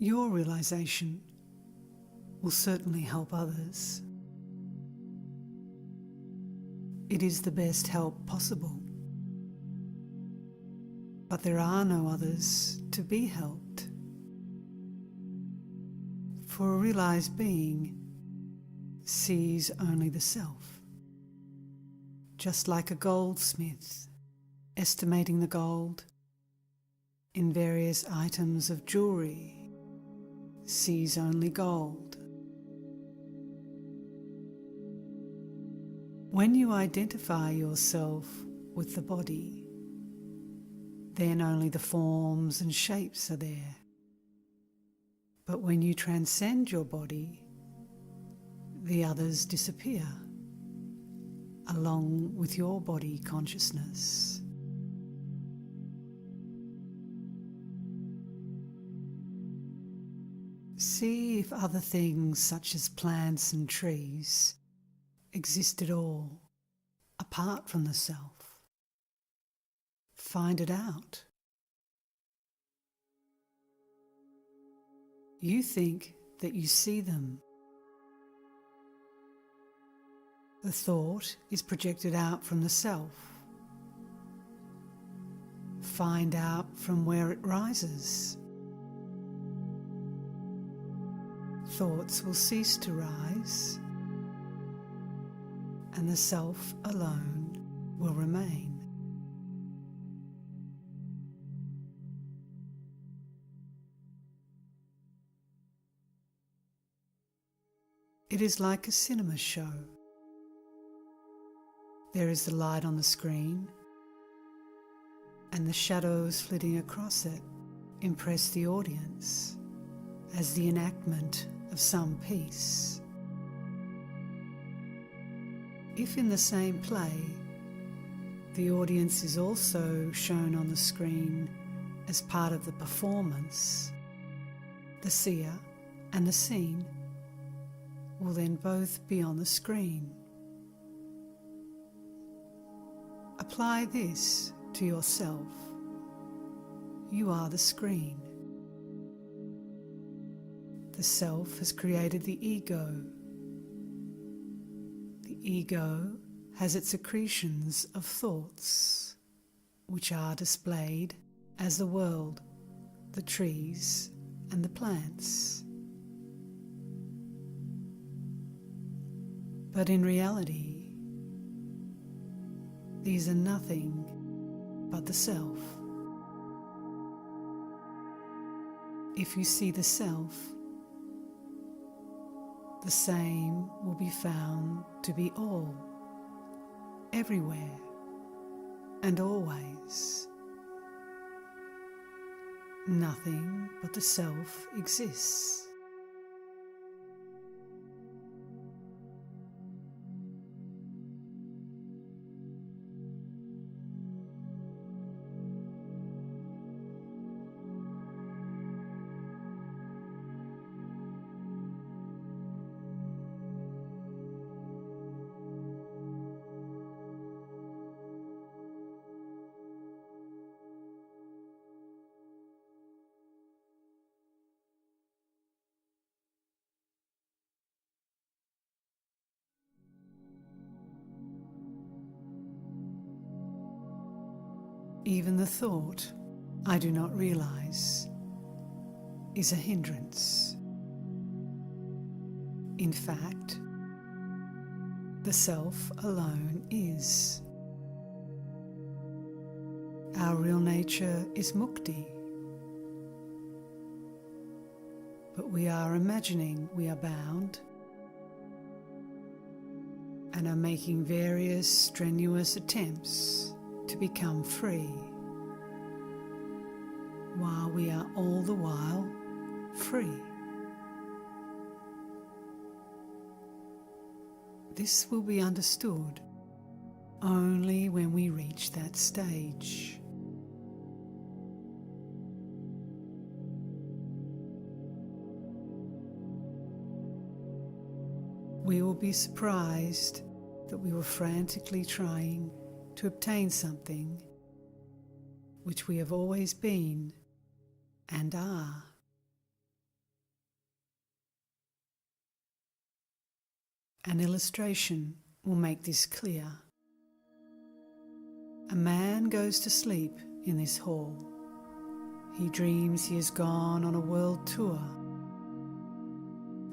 Your realization will certainly help others. It is the best help possible. But there are no others to be helped. For a realized being sees only the self. Just like a goldsmith estimating the gold in various items of jewelry sees only gold. When you identify yourself with the body, then only the forms and shapes are there. But when you transcend your body, the others disappear, along with your body consciousness. See if other things such as plants and trees exist at all, apart from the self. Find it out. You think that you see them. The thought is projected out from the self. Find out from where it rises. Thoughts will cease to rise, and the self alone will remain. It is like a cinema show. There is the light on the screen, and the shadows flitting across it impress the audience as the enactment of some piece. If in the same play, the audience is also shown on the screen as part of the performance, the seer and the seen will then both be on the screen. Apply this to yourself. You are the screen. The self has created the ego. The ego has its accretions of thoughts, which are displayed as the world, the trees, and the plants. But in reality, these are nothing but the self. If you see the self, the same will be found to be all, everywhere, and always. Nothing but the self exists. Even the thought, I do not realize, is a hindrance. In fact, the self alone is. Our real nature is mukti. But we are imagining we are bound and are making various strenuous attempts to become free, while we are all the while free. This will be understood only when we reach that stage. We will be surprised that we were frantically trying to obtain something which we have always been and are. An illustration will make this clear. A man goes to sleep in this hall. He dreams he has gone on a world tour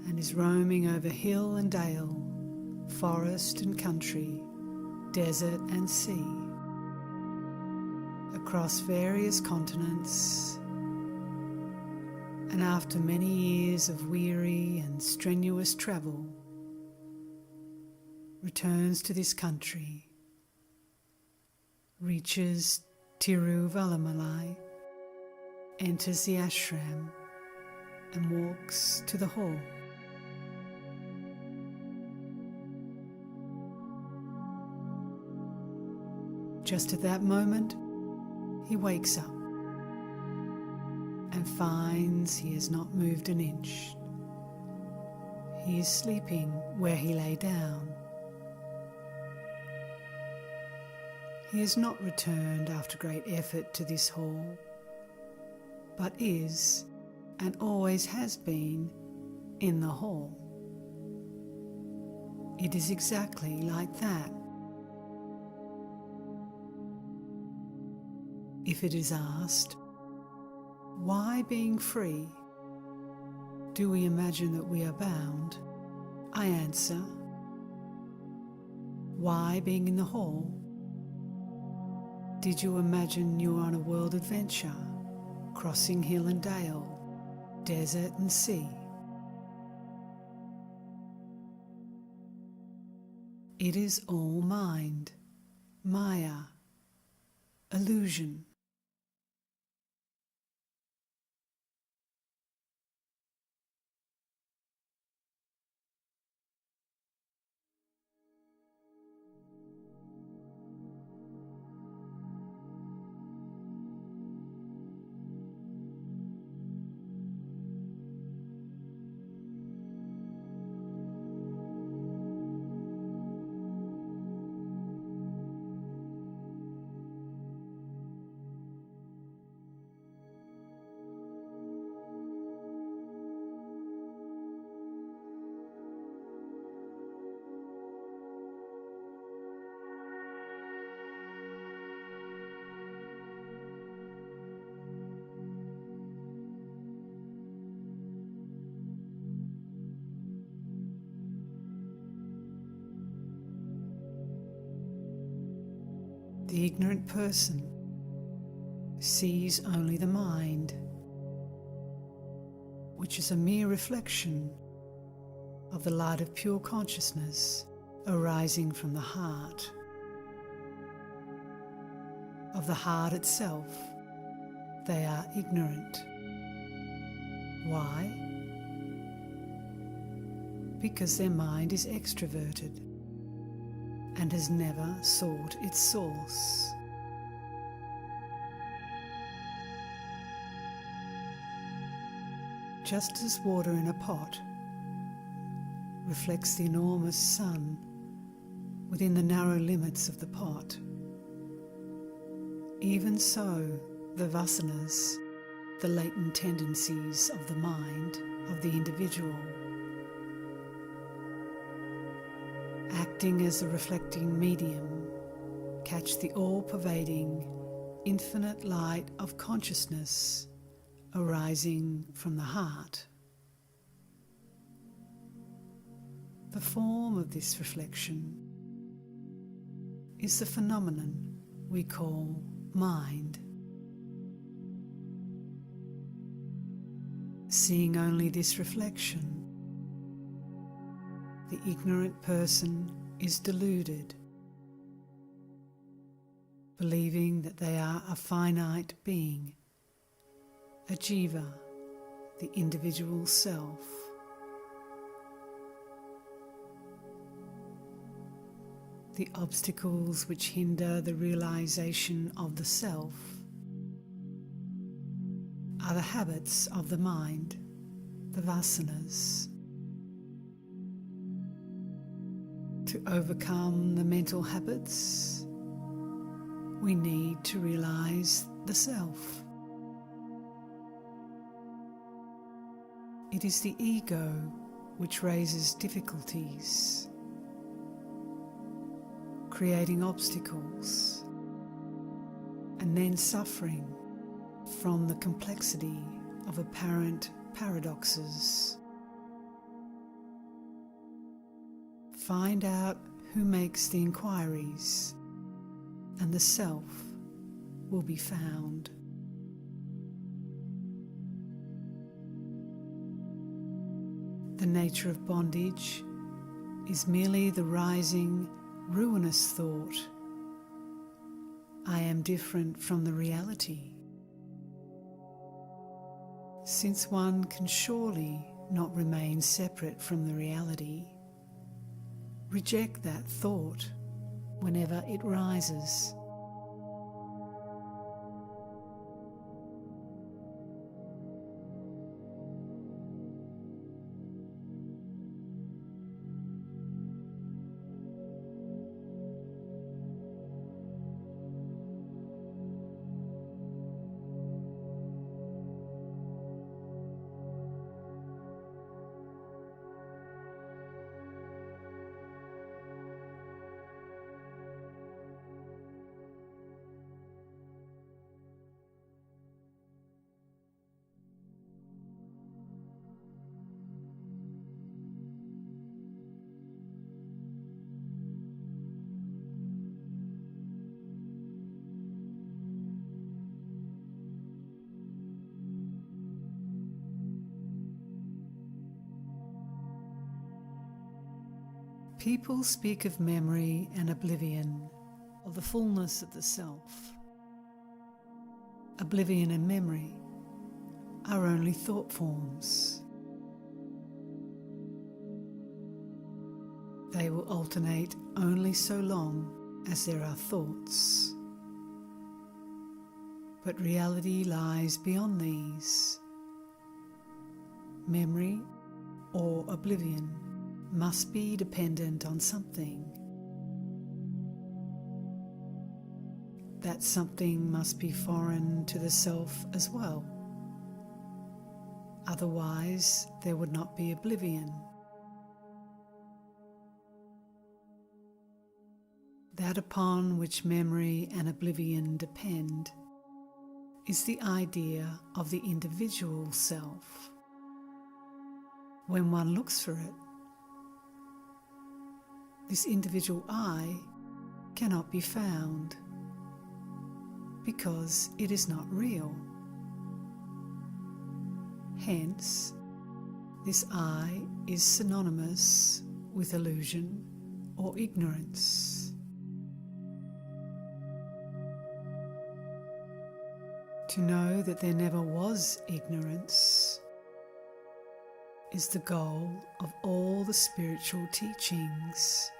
and is roaming over hill and dale, forest and country, desert and sea, across various continents, and after many years of weary and strenuous travel, returns to this country, reaches Tiruvallamalai, enters the ashram and walks to the hall. Just at that moment, he wakes up and finds he has not moved an inch. He is sleeping where he lay down. He has not returned after great effort to this hall, but is, and always has been, in the hall. It is exactly like that. If it is asked, why being free do we imagine that we are bound? I answer, why being in the hall did you imagine you were on a world adventure, crossing hill and dale, desert and sea? It is all mind, maya, illusion. The ignorant person sees only the mind, which is a mere reflection of the light of pure consciousness arising from the heart. Of the heart itself, they are ignorant. Why? Because their mind is extroverted and has never sought its source. Just as water in a pot reflects the enormous sun within the narrow limits of the pot, even so the vasanas, the latent tendencies of the mind of the individual, acting as a reflecting medium, catch the all-pervading, infinite light of consciousness arising from the heart. The form of this reflection is the phenomenon we call mind. Seeing only this reflection, the ignorant person is deluded, believing that they are a finite being, a jiva, the individual self. The obstacles which hinder the realization of the self are the habits of the mind, the vasanas. To overcome the mental habits, we need to realize the self. It is the ego which raises difficulties creating obstacles, and then suffering from the complexity of apparent paradoxes. Find out who makes the inquiries, and the self will be found. The nature of bondage is merely the rising, ruinous thought, I am different from the reality. Since one can surely not remain separate from the reality, reject that thought whenever it rises. People speak of memory and oblivion, of the fullness of the self. Oblivion and memory are only thought forms. They will alternate only so long as there are thoughts. But reality lies beyond these. Memory or oblivion must be dependent on something. That something must be foreign to the self as well. Otherwise, there would not be oblivion. That upon which memory and oblivion depend is the idea of the individual self. When one looks for it, this individual I cannot be found because it is not real. Hence, this I is synonymous with illusion or ignorance. To know that there never was ignorance is the goal of all the spiritual teachings.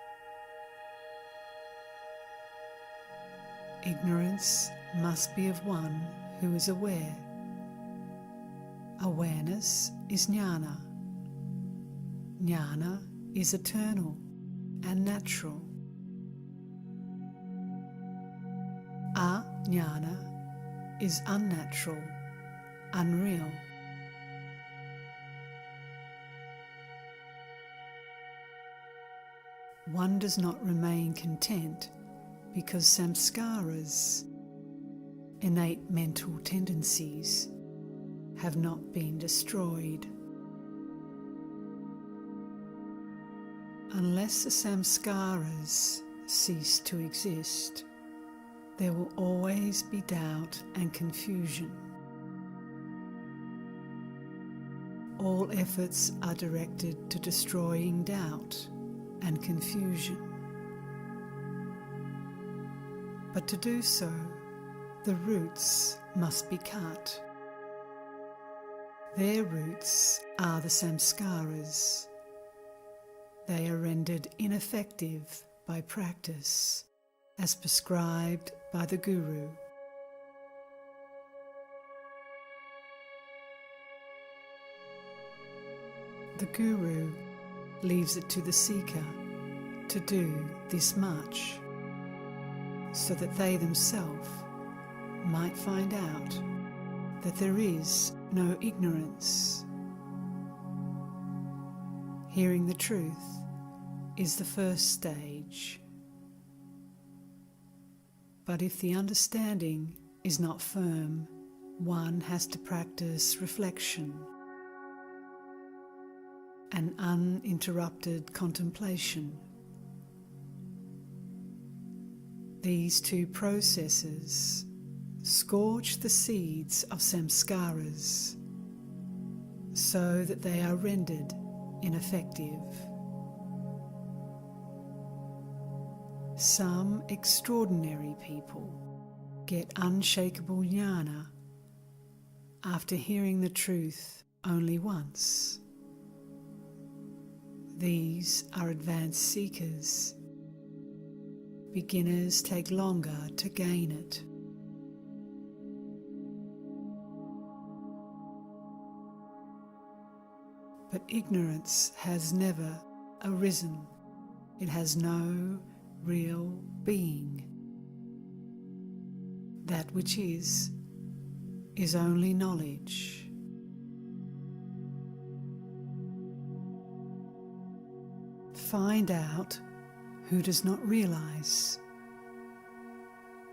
Ignorance must be of one who is aware. Awareness is jnana. Jnana is eternal and natural. Ajnana is unnatural, unreal. One does not remain content because samskaras, innate mental tendencies, have not been destroyed. Unless the samskaras cease to exist, there will always be doubt and confusion. All efforts are directed to destroying doubt and confusion. But to do so, the roots must be cut. Their roots are the samskaras. They are rendered ineffective by practice, as prescribed by the Guru. The Guru leaves it to the seeker to do this much, so that they themselves might find out that there is no ignorance. Hearing the truth is the first stage. But if the understanding is not firm, one has to practice reflection and uninterrupted contemplation. These two processes scorch the seeds of samskaras so that they are rendered ineffective. Some extraordinary people get unshakable jnana after hearing the truth only once. These are advanced seekers. Beginners take longer to gain it. But ignorance has never arisen. It has no real being. That which is only knowledge. Find out who does not realize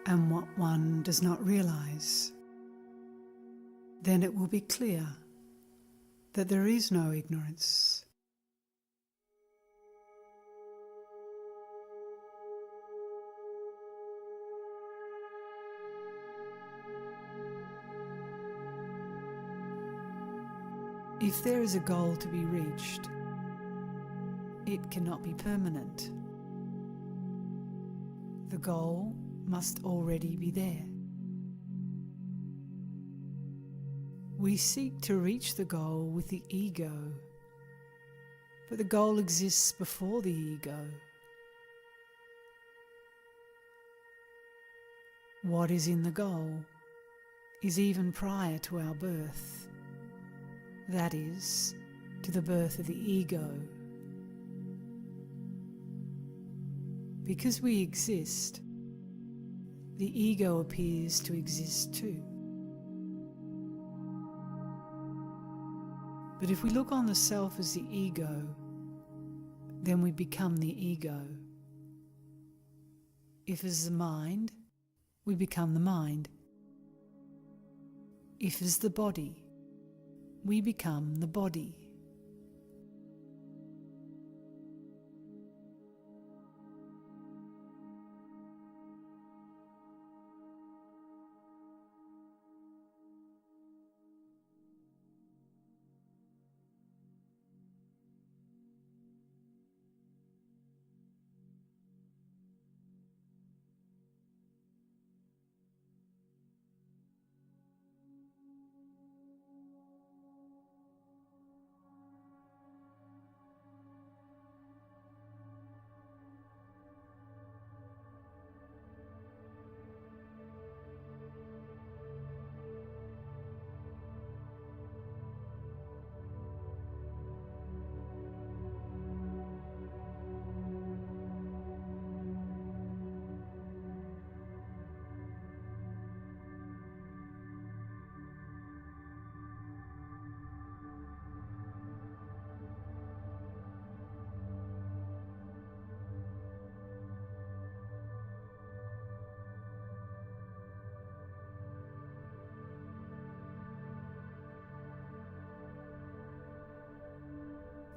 and what one does not realize. Then it will be clear that there is no ignorance. If there is a goal to be reached, it cannot be permanent. The goal must already be there. We seek to reach the goal with the ego, but the goal exists before the ego. What is in the goal is even prior to our birth, that is, to the birth of the ego. Because we exist, the ego appears to exist too. But if we look on the self as the ego, then we become the ego. If as the mind, we become the mind. If as the body, we become the body.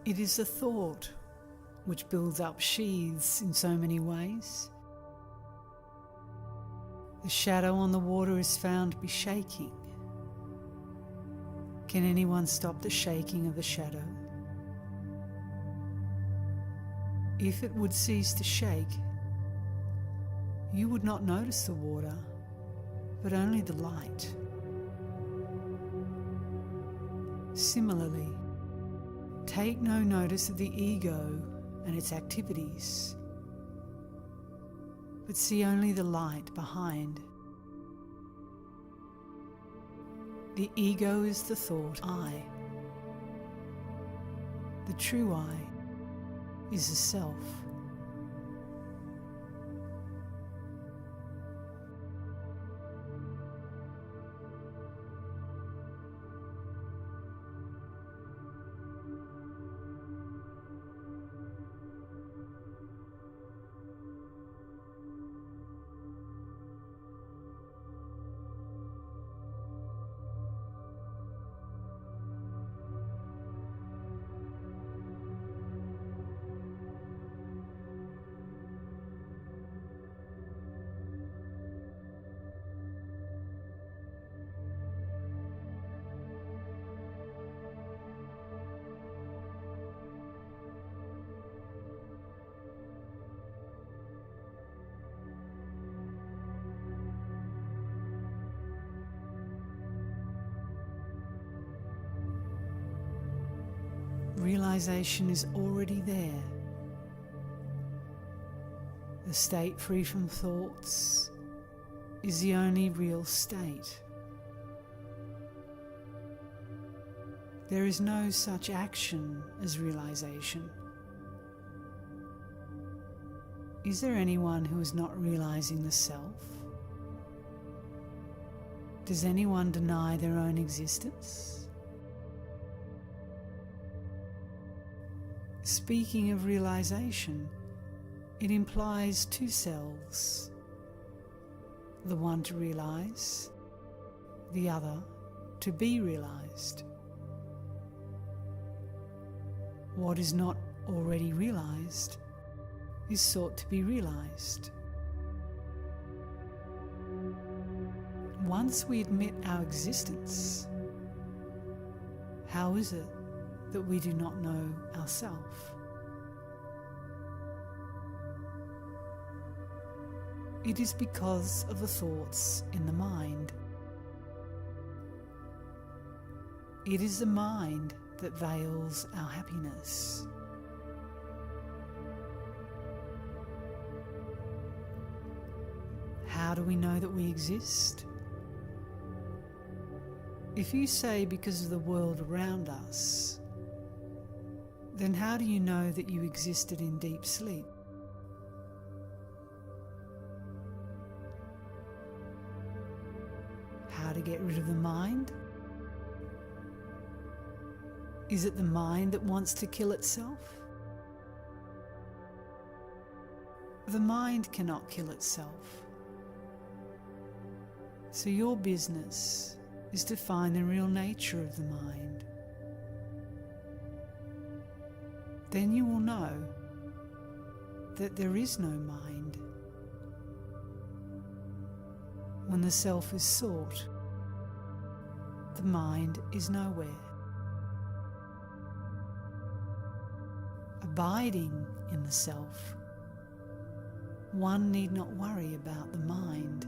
It is the thought which builds up sheaths in so many ways. The shadow on the water is found to be shaking. Can anyone stop the shaking of the shadow? If it would cease to shake, you would not notice the water, but only the light. Similarly, take no notice of the ego and its activities, but see only the light behind. The ego is the thought I. The true I is the self. realization is already there. The state free from thoughts is the only real state. There is no such action as realization. Is there anyone who is not realizing the self? Does anyone deny their own existence? Speaking of realization, it implies two selves, the one to realize, the other to be realized. What is not already realized is sought to be realized. Once we admit our existence, how is it that we do not know ourselves? It is because of the thoughts in the mind. It is the mind that veils our happiness. How do we know that we exist? If you say because of the world around us, then how do you know that you existed in deep sleep? How to get rid of the mind? Is it the mind that wants to kill itself? The mind cannot kill itself. So your business is to find the real nature of the mind. Then you will know that there is no mind. When the self is sought, the mind is nowhere. Abiding in the self, one need not worry about the mind.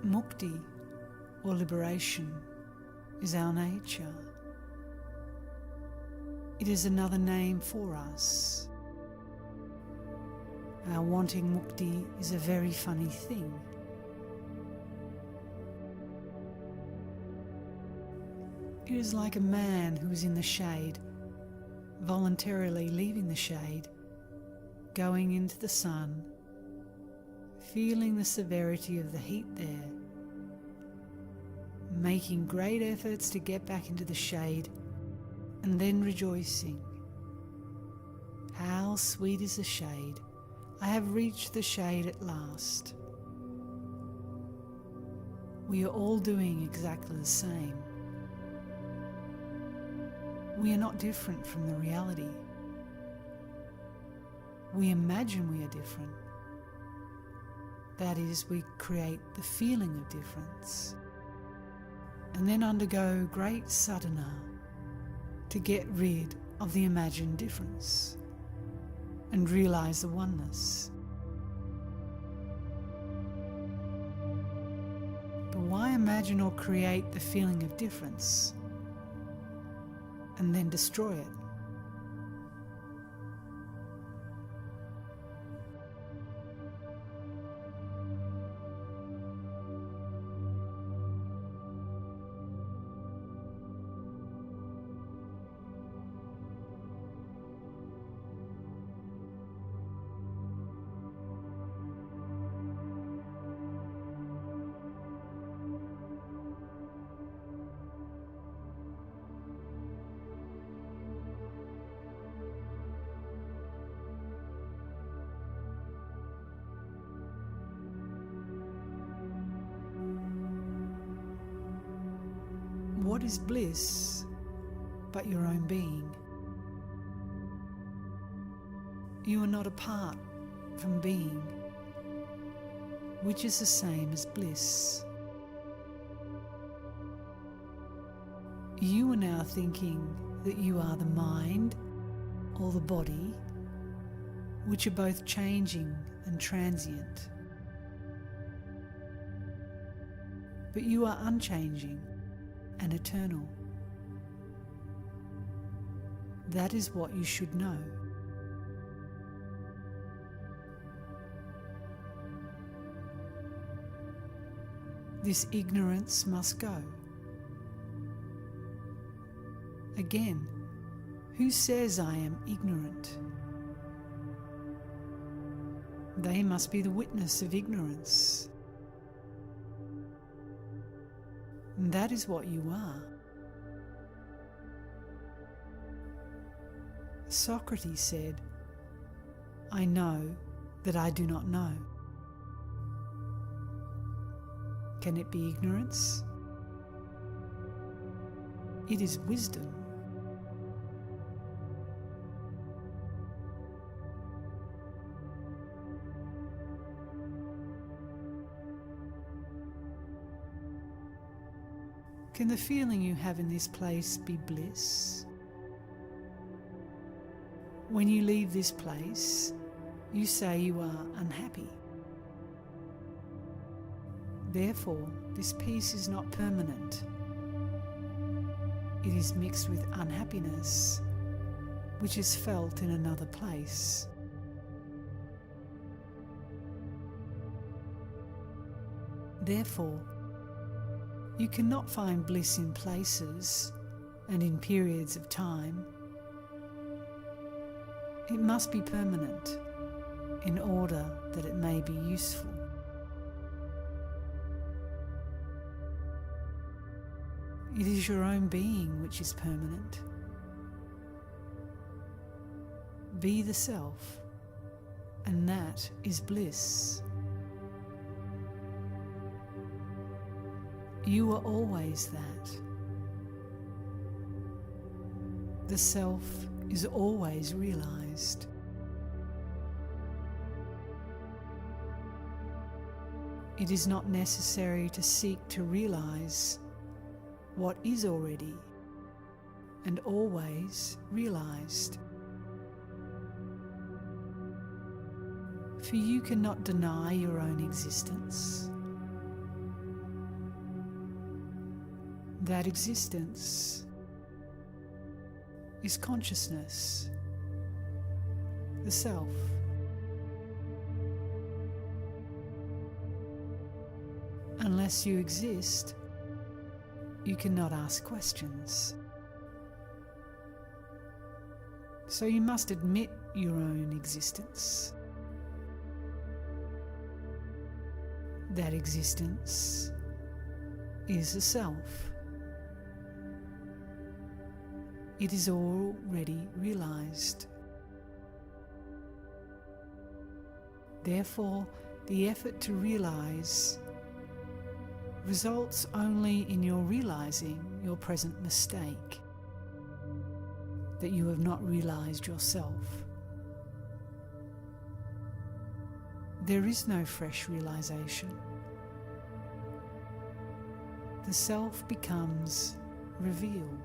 Mukti, or liberation, is our nature. It is another name for us. Our wanting mukti is a very funny thing. It is like a man who is in the shade, voluntarily leaving the shade, going into the sun, feeling the severity of the heat there, making great efforts to get back into the shade, and then rejoicing. How sweet is the shade! I have reached the shade at last. We are all doing exactly the same. We are not different from the reality. We imagine we are different. That is, we create the feeling of difference and then undergo great sadhana to get rid of the imagined difference and realize the oneness. But why imagine or create the feeling of difference and then destroy it? what is bliss but your own being? You are not apart from being, which is the same as bliss. You are now thinking that you are the mind or the body, which are both changing and transient. But you are unchanging and eternal. That is what you should know. This ignorance must go. Again, who says I am ignorant? They must be the witness of ignorance. And that is what you are. Socrates said, I know that I do not know. Can it be ignorance? It is wisdom. Can the feeling you have in this place be bliss? When you leave this place, you say you are unhappy. Therefore, this peace is not permanent. It is mixed with unhappiness, which is felt in another place. Therefore, you cannot find bliss in places and in periods of time. It must be permanent in order that it may be useful. It is your own being which is permanent. Be the self, and that is bliss. You are always that. The self is always realized. It is not necessary to seek to realize what is already and always realized. For you cannot deny your own existence. That existence is consciousness, the self. Unless you exist, you cannot ask questions. So you must admit your own existence. That existence is the self. It is already realized. Therefore, the effort to realize results only in your realizing your present mistake, that you have not realized yourself. There is no fresh realization. The self becomes revealed.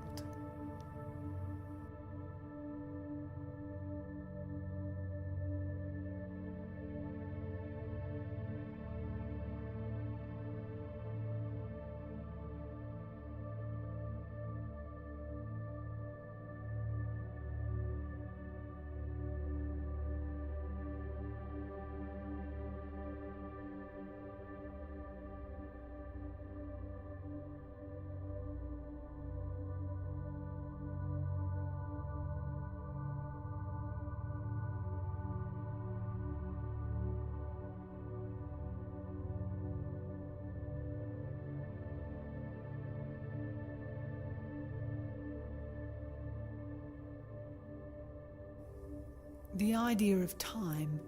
The idea of time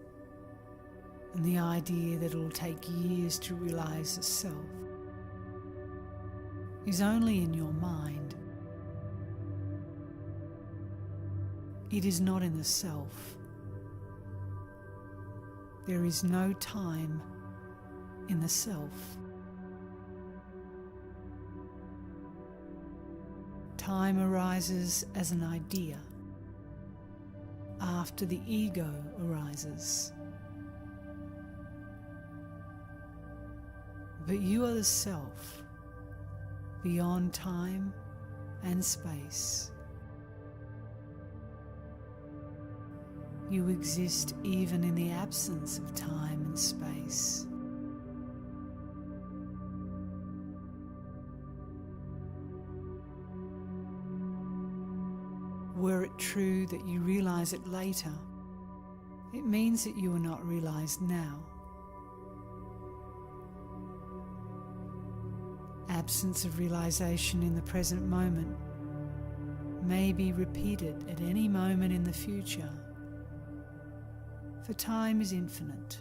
and the idea that it will take years to realize the self is only in your mind. It is not in the self. There is no time in the self. Time arises as an idea after the ego arises. But you are the self, beyond time and space. You exist even in the absence of time and space. Were it true that you realize it later, it means that you are not realized now. Absence of realization in the present moment may be repeated at any moment in the future, for time is infinite.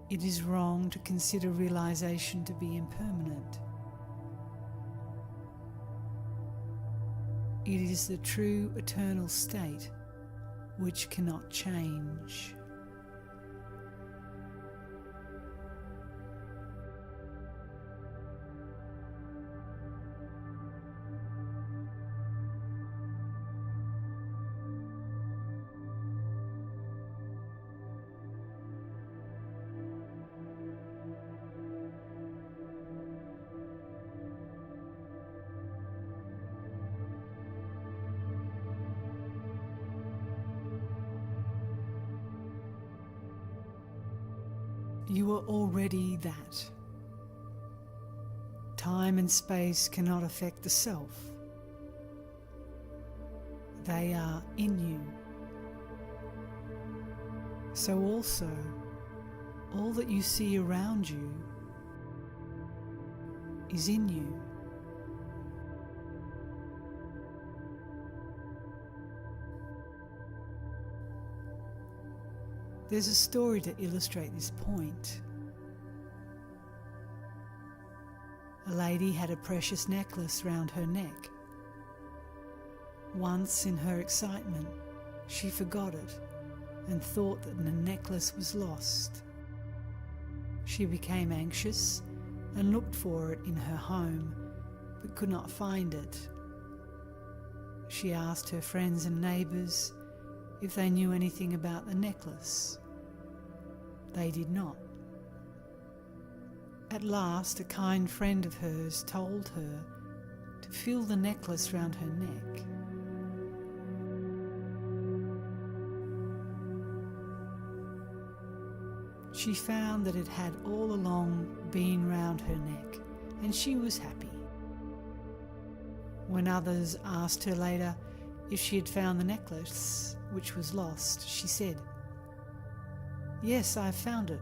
It is wrong to consider realization to be impermanent. It is the true eternal state which cannot change. You are already that. Time and space cannot affect the self. They are in you. So also, all that you see around you is in you. There's a story to illustrate this point. A lady had a precious necklace round her neck. Once, in her excitement, she forgot it and thought that the necklace was lost. She became anxious and looked for it in her home, but could not find it. She asked her friends and neighbours if they knew anything about the necklace. They did not. At last, a kind friend of hers told her to feel the necklace round her neck. She found that it had all along been round her neck, and she was happy. When others asked her later if she had found the necklace, which was lost, she said, "Yes, I found it."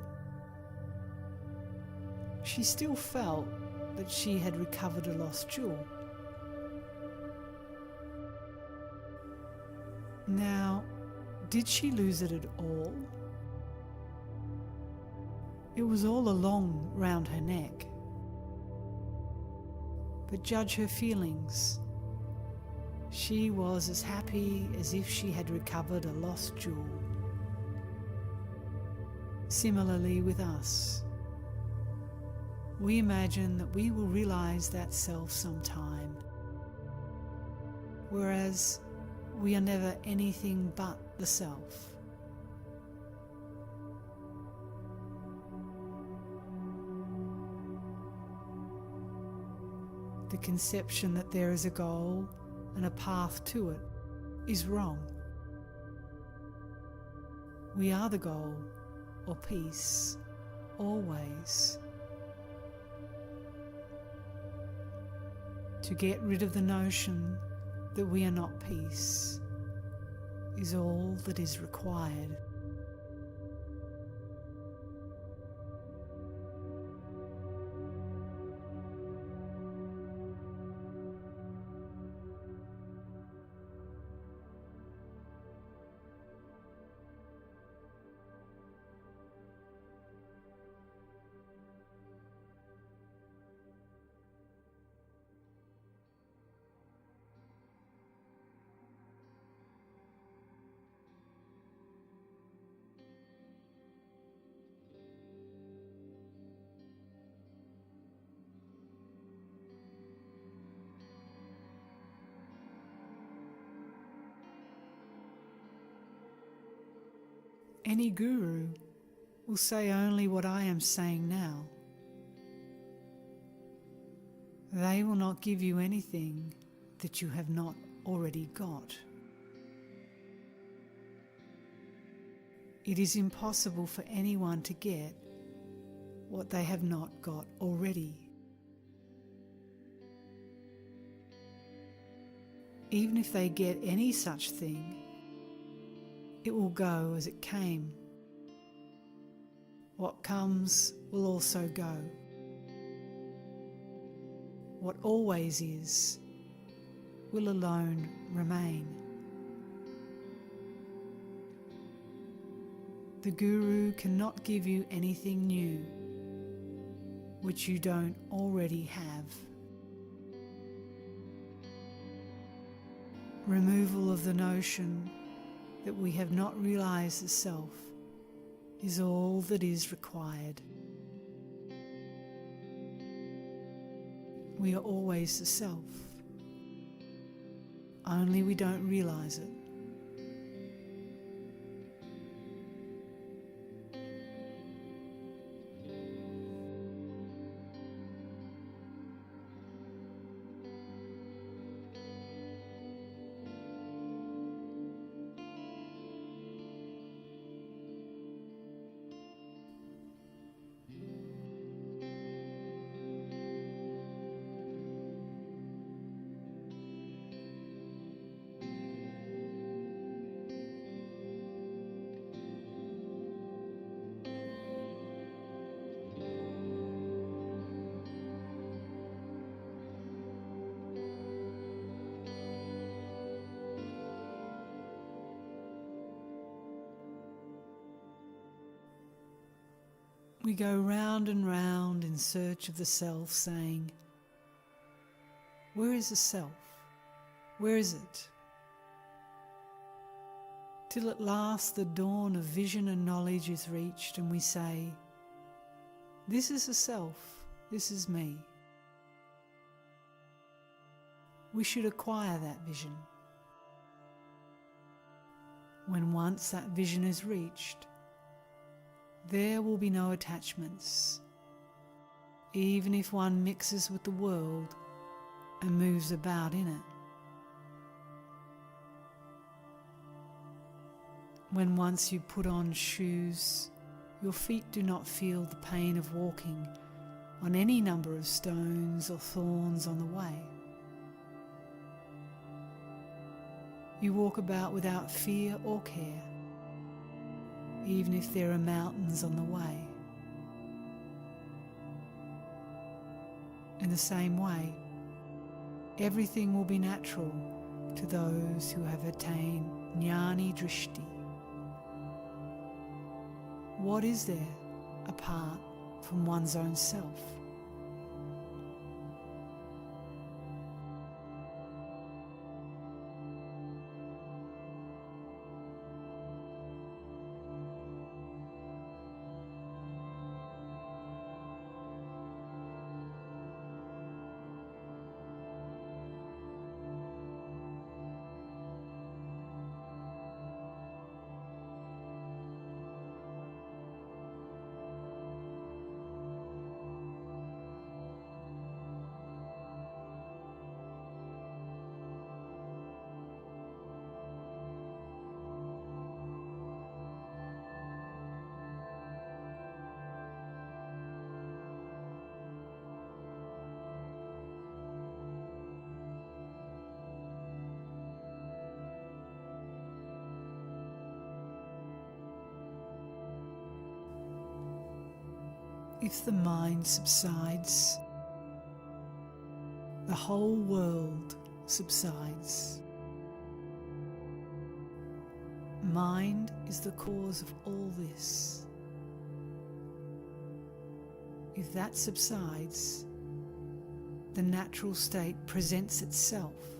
She still felt that she had recovered a lost jewel. Now, did she lose it at all? It was all along round her neck. But judge her feelings. She was as happy as if she had recovered a lost jewel. Similarly with us, we imagine that we will realize that self sometime, whereas we are never anything but the self. The conception that there is a goal and a path to it is wrong. We are the goal, or peace, always. To get rid of the notion that we are not peace is all that is required. Any guru will say only what I am saying now. They will not give you anything that you have not already got. It is impossible for anyone to get what they have not got already. Even if they get any such thing, it will go as it came. What comes will also go. What always is will alone remain. The Guru cannot give you anything new which you don't already have. Removal of the notion that we have not realized the self is all that is required. We are always the self, only we don't realize it. We go round and round in search of the self, saying, "Where is the self? Where is it?" Till at last the dawn of vision and knowledge is reached and we say, "This is the self, this is me." We should acquire that vision. When once that vision is reached, there will be no attachments, even if one mixes with the world and moves about in it. When once you put on shoes, your feet do not feel the pain of walking on any number of stones or thorns on the way. You walk about without fear or care, even if there are mountains on the way. In the same way, everything will be natural to those who have attained jnani drishti. What is there apart from one's own self? If the mind subsides, the whole world subsides. Mind is the cause of all this. If that subsides, the natural state presents itself.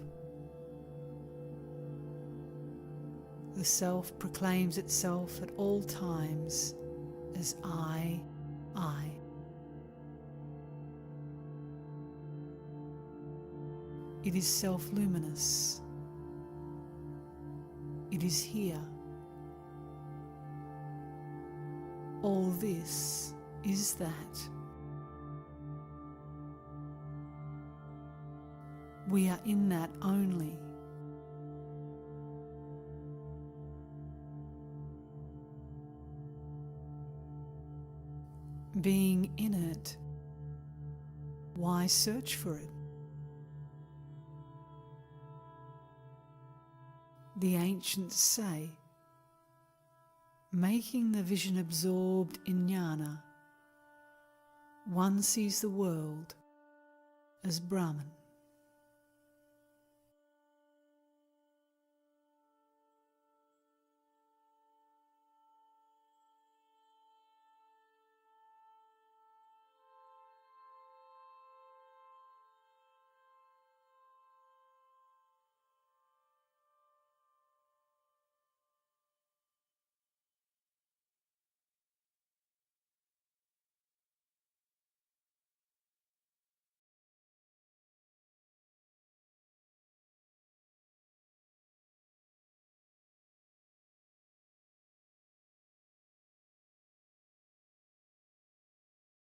The self proclaims itself at all times as I. It is self-luminous. It is here. All this is that. We are in that only. Being in it, why search for it? The ancients say, making the vision absorbed in jnana, one sees the world as Brahman.